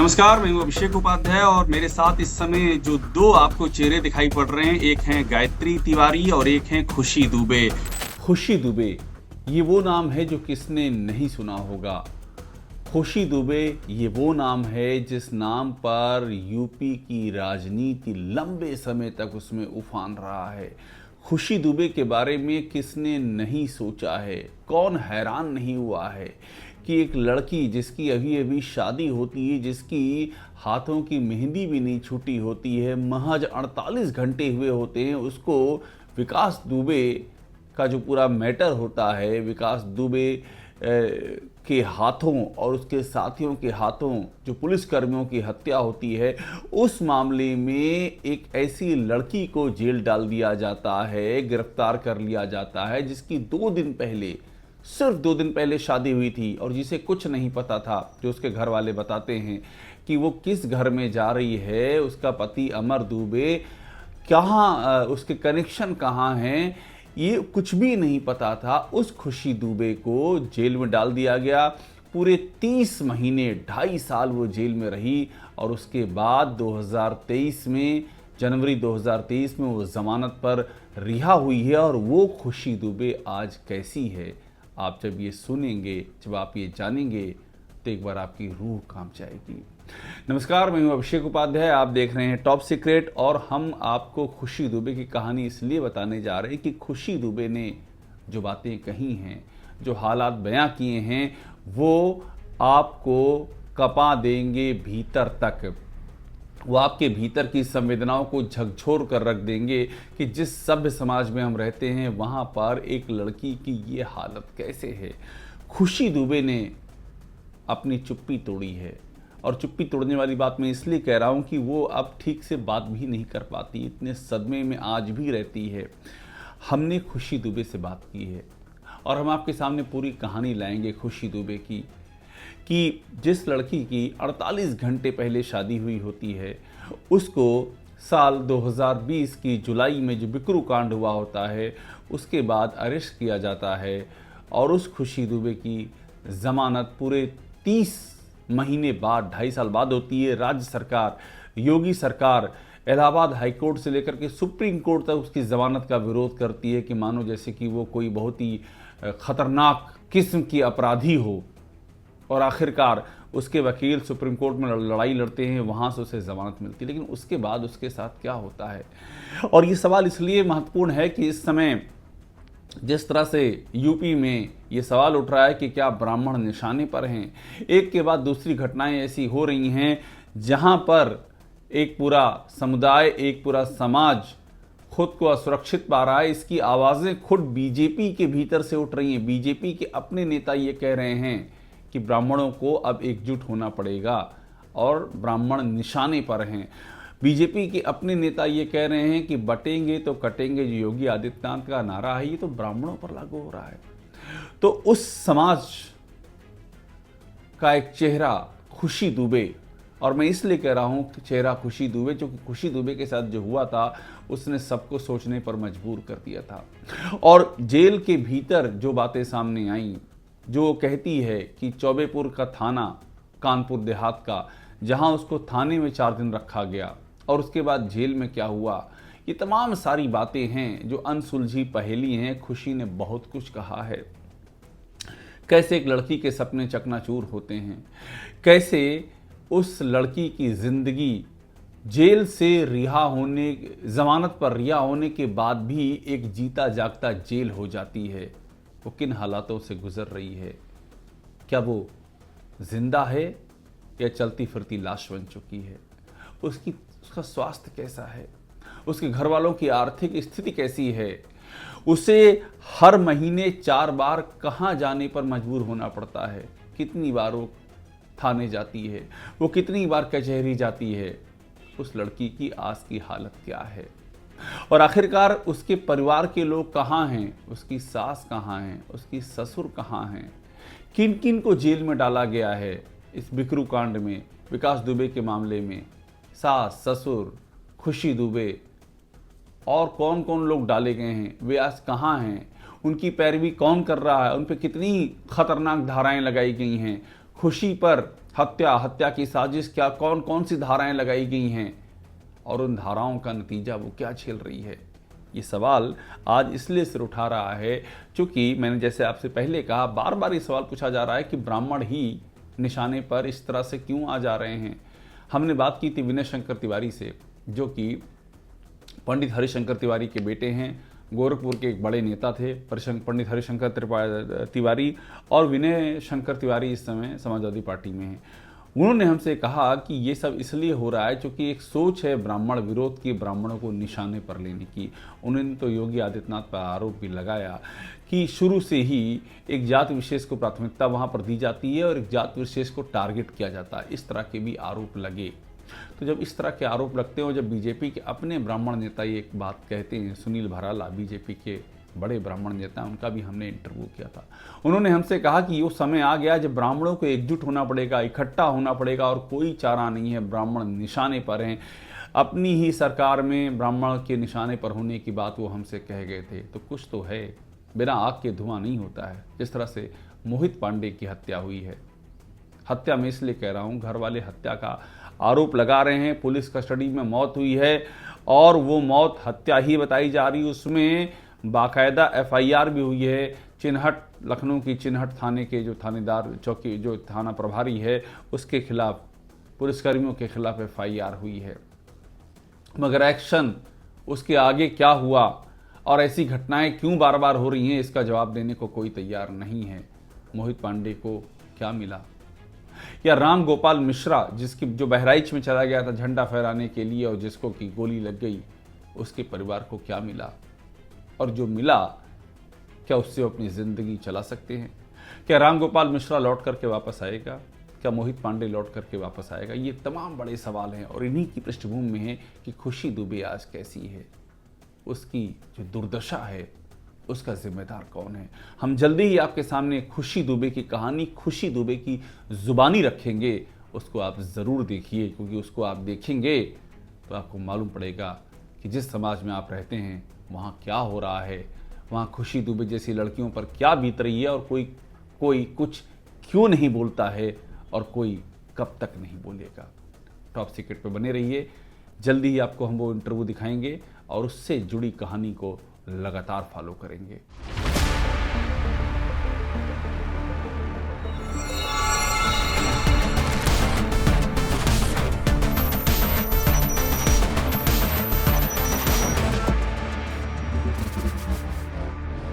नमस्कार, मैं हूं अभिषेक उपाध्याय और मेरे साथ इस समय जो दो आपको चेहरे दिखाई पड़ रहे हैं, एक हैं गायत्री तिवारी और एक हैं खुशी दुबे। खुशी दुबे, ये वो नाम है जो किसने नहीं सुना होगा। खुशी दुबे ये वो नाम है जिस नाम पर यूपी की राजनीति लंबे समय तक उसमें उफान रहा है। खुशी दुबे के बारे में किसने नहीं सोचा है, कौन हैरान नहीं हुआ है कि एक लड़की जिसकी अभी अभी शादी होती है, जिसकी हाथों की मेहंदी भी नहीं छूटी होती है, महज 48 घंटे हुए होते हैं, उसको विकास दुबे का जो पूरा मैटर होता है, विकास दुबे के हाथों और उसके साथियों के हाथों जो पुलिसकर्मियों की हत्या होती है, उस मामले में एक ऐसी लड़की को जेल डाल दिया जाता है, गिरफ्तार कर लिया जाता है, जिसकी 2 दिन पहले, सिर्फ 2 दिन पहले शादी हुई थी और जिसे कुछ नहीं पता था। जो उसके घर वाले बताते हैं कि वो किस घर में जा रही है, उसका पति अमर दुबे कहाँ, उसके कनेक्शन कहाँ हैं, ये कुछ भी नहीं पता था। उस खुशी दुबे को जेल में डाल दिया गया। पूरे 30 महीने, 2.5 साल वो जेल में रही और उसके बाद 2023 में, जनवरी 2023 में वो जमानत पर रिहा हुई है। और वो खुशी दुबे आज कैसी है, आप जब ये सुनेंगे, जब आप ये जानेंगे, तो एक बार आपकी रूह कांप जाएगी। नमस्कार, मैं हूं अभिषेक उपाध्याय, आप देख रहे हैं टॉप सीक्रेट और हम आपको खुशी दुबे की कहानी इसलिए बताने जा रहे हैं कि खुशी दुबे ने जो बातें कही हैं, जो हालात बयां किए हैं, वो आपको कपा देंगे भीतर तक। वो आपके भीतर की संवेदनाओं को झकझोर कर रख देंगे कि जिस सभ्य समाज में हम रहते हैं, वहाँ पर एक लड़की की ये हालत कैसे है। खुशी दुबे ने अपनी चुप्पी तोड़ी है और चुप्पी तोड़ने वाली बात मैं इसलिए कह रहा हूँ कि वो अब ठीक से बात भी नहीं कर पाती, इतने सदमे में आज भी रहती है। हमने खुशी दुबे से बात की है और हम आपके सामने पूरी कहानी लाएंगे खुशी दुबे की, कि जिस लड़की की 48 घंटे पहले शादी हुई होती है, उसको साल 2020 की जुलाई में जो बिकरू कांड हुआ होता है, उसके बाद अरेस्ट किया जाता है और उस खुशी दुबे की ज़मानत पूरे 30 महीने बाद, 2.5 साल बाद होती है। राज्य सरकार, योगी सरकार, इलाहाबाद हाईकोर्ट से लेकर के सुप्रीम कोर्ट तक उसकी ज़मानत का विरोध करती है कि मानो जैसे कि वो कोई बहुत ही ख़तरनाक किस्म की अपराधी हो। और आखिरकार उसके वकील सुप्रीम कोर्ट में लड़ाई लड़ते हैं, वहाँ से उसे ज़मानत मिलती है। लेकिन उसके बाद उसके साथ क्या होता है, और ये सवाल इसलिए महत्वपूर्ण है कि इस समय जिस तरह से यूपी में ये सवाल उठ रहा है कि क्या ब्राह्मण निशाने पर हैं, एक के बाद दूसरी घटनाएं ऐसी हो रही हैं जहां पर एक पूरा समुदाय, एक पूरा समाज खुद को असुरक्षित पा रहा है। इसकी आवाज़ें खुद बीजेपी के भीतर से उठ रही हैं। बीजेपी के अपने नेता ये कह रहे हैं कि ब्राह्मणों को अब एकजुट होना पड़ेगा और ब्राह्मण निशाने पर हैं। बीजेपी के अपने नेता ये कह रहे हैं कि बटेंगे तो कटेंगे, जो योगी आदित्यनाथ का नारा है, ये तो ब्राह्मणों पर लागू हो रहा है। तो उस समाज का एक चेहरा खुशी दुबे, और मैं इसलिए कह रहा हूं कि चेहरा खुशी दुबे, क्योंकि खुशी दुबे के साथ जो हुआ था उसने सबको सोचने पर मजबूर कर दिया था। और जेल के भीतर जो बातें सामने आई, जो कहती है कि चौबेपुर का थाना, कानपुर देहात का, जहां उसको थाने में 4 दिन रखा गया और उसके बाद जेल में क्या हुआ, ये तमाम सारी बातें हैं जो अनसुलझी पहेली हैं। खुशी ने बहुत कुछ कहा है, कैसे एक लड़की के सपने चकनाचूर होते हैं, कैसे उस लड़की की ज़िंदगी जेल से रिहा होने, ज़मानत पर रिहा होने के बाद भी एक जीता जागता जेल हो जाती है। वो किन हालातों से गुजर रही है, क्या वो जिंदा है या चलती फिरती लाश बन चुकी है, उसका स्वास्थ्य कैसा है, उसके घर वालों की आर्थिक स्थिति कैसी है, उसे हर महीने 4 बार कहाँ जाने पर मजबूर होना पड़ता है, कितनी बार वो थाने जाती है, वो कितनी बार कचहरी जाती है, उस लड़की की आज की हालत क्या है, और आखिरकार उसके परिवार के लोग कहाँ हैं, उसकी सास कहाँ हैं, उसकी ससुर कहाँ हैं, किन किन को जेल में डाला गया है इस बिकरू कांड में, विकास दुबे के मामले में। सास, ससुर, खुशी दुबे और कौन कौन लोग डाले गए हैं, वे आज कहाँ हैं, उनकी पैरवी कौन कर रहा है, उन पर कितनी खतरनाक धाराएं लगाई गई हैं। खुशी पर हत्या की साजिश, क्या कौन कौन सी धाराएं लगाई गई हैं और उन धाराओं का नतीजा वो क्या झेल रही है। ये सवाल आज इसलिए सिर उठा रहा है क्योंकि मैंने जैसे आपसे पहले कहा, बार बार ये सवाल पूछा जा रहा है कि ब्राह्मण ही निशाने पर इस तरह से क्यों आ जा रहे हैं। हमने बात की थी विनय शंकर तिवारी से, जो कि पंडित हरिशंकर तिवारी के बेटे हैं, गोरखपुर के एक बड़े नेता थे पंडित हरिशंकर तिवारी, और विनय शंकर तिवारी इस समय समाजवादी पार्टी में हैं। उन्होंने हमसे कहा कि ये सब इसलिए हो रहा है क्योंकि एक सोच है ब्राह्मण विरोध की, ब्राह्मणों को निशाने पर लेने की। उन्होंने तो योगी आदित्यनाथ पर आरोप भी लगाया कि शुरू से ही एक जाति विशेष को प्राथमिकता वहाँ पर दी जाती है और एक जाति विशेष को टारगेट किया जाता है। इस तरह के भी आरोप लगे। तो जब इस तरह के आरोप लगते हैं और जब बीजेपी के अपने ब्राह्मण नेता ये एक बात कहते हैं, सुनील भराला बीजेपी के बड़े ब्राह्मण नेता, उनका भी हमने इंटरव्यू किया था। उन्होंने हमसे कहा कि वो समय आ गया जब ब्राह्मणों को एकजुट होना पड़ेगा, इकट्ठा होना पड़ेगा और कोई चारा नहीं है, ब्राह्मण निशाने पर हैं। अपनी ही सरकार में ब्राह्मण के निशाने पर होने की बात वो हमसे कह गए थे। तो कुछ तो है, बिना आग के धुआं नहीं होता है। जिस तरह से मोहित पांडे की हत्या हुई है, हत्या में इसलिए कह रहा हूँ, घर वाले हत्या का आरोप लगा रहे हैं, पुलिस कस्टडी में मौत हुई है और वो मौत हत्या ही बताई जा रही है। उसमें बाकायदा एफआईआर भी हुई है। चिन्हट, लखनऊ की चिन्हट थाने के जो थानेदार, चौकी जो थाना प्रभारी है, उसके खिलाफ, पुलिसकर्मियों के खिलाफ एफआईआर हुई है। मगर एक्शन उसके आगे क्या हुआ और ऐसी घटनाएं क्यों बार बार हो रही हैं, इसका जवाब देने को कोई तैयार नहीं है। मोहित पांडे को क्या मिला, या राम गोपाल मिश्रा जिसकी जो बहराइच में चला गया था झंडा फहराने के लिए और जिसको की गोली लग गई, उसके परिवार को क्या मिला, और जो मिला क्या उससे वो अपनी जिंदगी चला सकते हैं? क्या राम गोपाल मिश्रा लौट करके वापस आएगा? क्या मोहित पांडे लौट करके वापस आएगा? ये तमाम बड़े सवाल हैं और इन्हीं की पृष्ठभूमि में है कि खुशी दुबे आज कैसी है, उसकी जो दुर्दशा है उसका जिम्मेदार कौन है। हम जल्दी ही आपके सामने खुशी दुबे की कहानी, खुशी दुबे की जुबानी रखेंगे। उसको आप ज़रूर देखिए, क्योंकि उसको आप देखेंगे तो आपको मालूम पड़ेगा कि जिस समाज में आप रहते हैं वहाँ क्या हो रहा है, वहाँ खुशी दुबे जैसी लड़कियों पर क्या बीत रही है, और कोई कुछ क्यों नहीं बोलता है और कोई कब तक नहीं बोलेगा। टॉप सीक्रेट पे बने रहिए, जल्दी ही आपको हम वो इंटरव्यू दिखाएंगे और उससे जुड़ी कहानी को लगातार फॉलो करेंगे।